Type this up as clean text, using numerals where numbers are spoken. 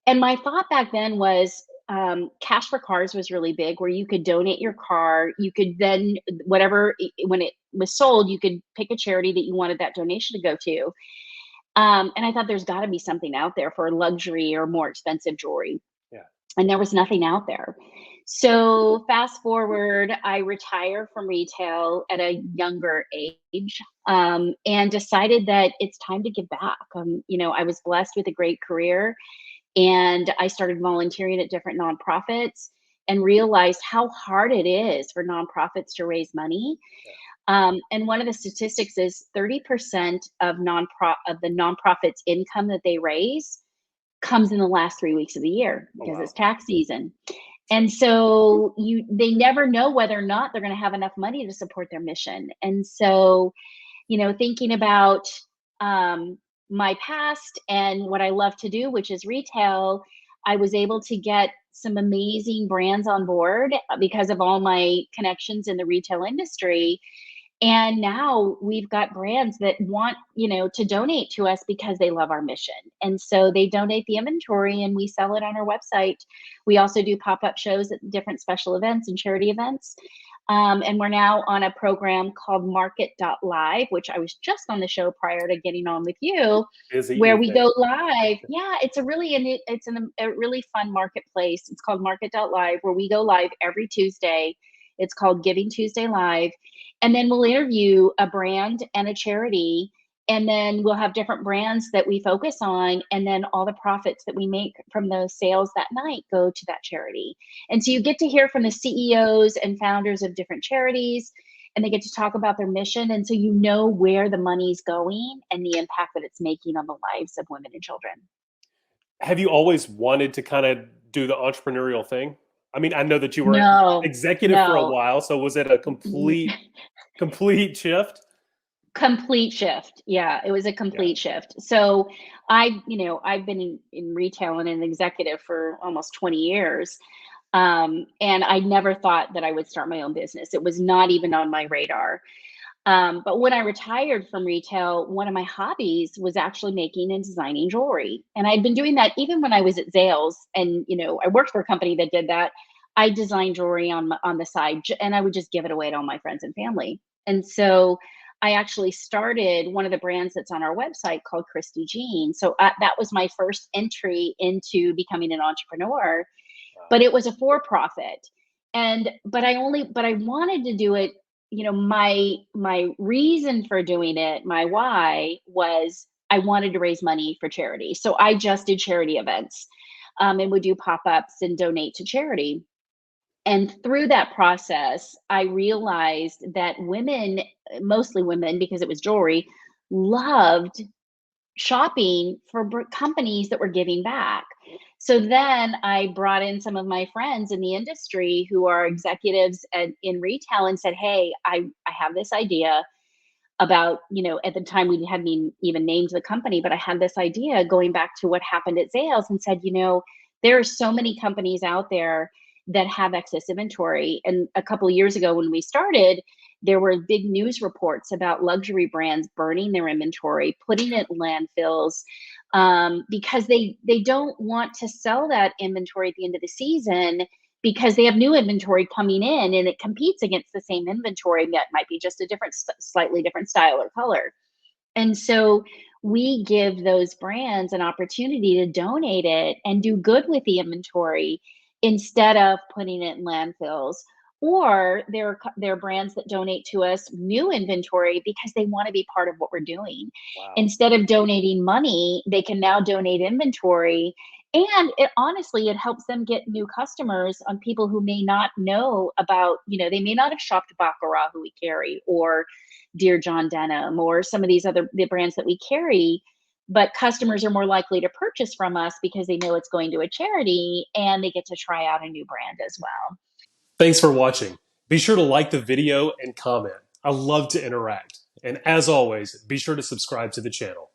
And my thought back then was cash for cars was really big, where you could donate your car. You could then, whatever, when it was sold, you could pick a charity that you wanted that donation to go to. And I thought there's got to be something out there for luxury or more expensive jewelry. Yeah. And there was nothing out there. So fast forward, I retire from retail at a younger age, and decided that it's time to give back. I was blessed with a great career, and I started volunteering at different nonprofits and realized how hard it is for nonprofits to raise money. Yeah. And one of the statistics is 30% of the nonprofits' income that they raise comes in the last 3 weeks of the year Oh, because it's wow. tax season. Sure. And so they never know whether or not they're going to have enough money to support their mission. And so, thinking about my past and what I love to do, which is retail, I was able to get some amazing brands on board because of all my connections in the retail industry. And now we've got brands that want, to donate to us because they love our mission. And so they donate the inventory and we sell it on our website. We also do pop-up shows at different special events and charity events. And we're now on a program called Market.live, which I was just on the show prior to getting on with you, Busy where we evening. go live. Yeah, it's a really fun marketplace. It's called Market.live, where we go live every Tuesday. It's called Giving Tuesday Live. And then we'll interview a brand and a charity, and then we'll have different brands that we focus on, and then all the profits that we make from those sales that night go to that charity. And so you get to hear from the CEOs and founders of different charities, and they get to talk about their mission. And so you know where the money's going and the impact that it's making on the lives of women and children. Have you always wanted to kind of do the entrepreneurial thing? I mean, I know that you were No, executive for a no. while, so was it a complete shift? Complete shift. Yeah, it was a Yeah. complete shift. So I've been in retail and an executive for almost 20 years. And I never thought that I would start my own business. It was not even on my radar. But when I retired from retail, one of my hobbies was actually making and designing jewelry. And I'd been doing that even when I was at Zales. And, I worked for a company that did that. I designed jewelry on the side, and I would just give it away to all my friends and family. And so I actually started one of the brands that's on our website called Christy Jean. So that was my first entry into becoming an entrepreneur, Wow. but it was a for profit. But I wanted to do it. My reason for doing it, my why, was I wanted to raise money for charity. So I just did charity events, and would do pop-ups and donate to charity. And through that process, I realized that women, mostly women because it was jewelry, loved shopping for companies that were giving back. So then I brought in some of my friends in the industry who are executives in retail and said, "Hey, I have this idea about, at the time we hadn't even named the company, but I had this idea going back to what happened at Zales, and said, there are so many companies out there that have excess inventory. And a couple of years ago when we started, there were big news reports about luxury brands burning their inventory, putting it in landfills, because they don't want to sell that inventory at the end of the season because they have new inventory coming in and it competes against the same inventory that might be just a slightly different style or color. And so we give those brands an opportunity to donate it and do good with the inventory instead of putting it in landfills. Or there are brands that donate to us new inventory because they want to be part of what we're doing. Wow. Instead of donating money, they can now donate inventory. And honestly, it helps them get new customers on people who may not know about, they may not have shopped Baccarat, who we carry, or Dear John Denim, or some of the brands that we carry. But customers are more likely to purchase from us because they know it's going to a charity and they get to try out a new brand as well. Thanks for watching. Be sure to like the video and comment. I love to interact. And as always, be sure to subscribe to the channel.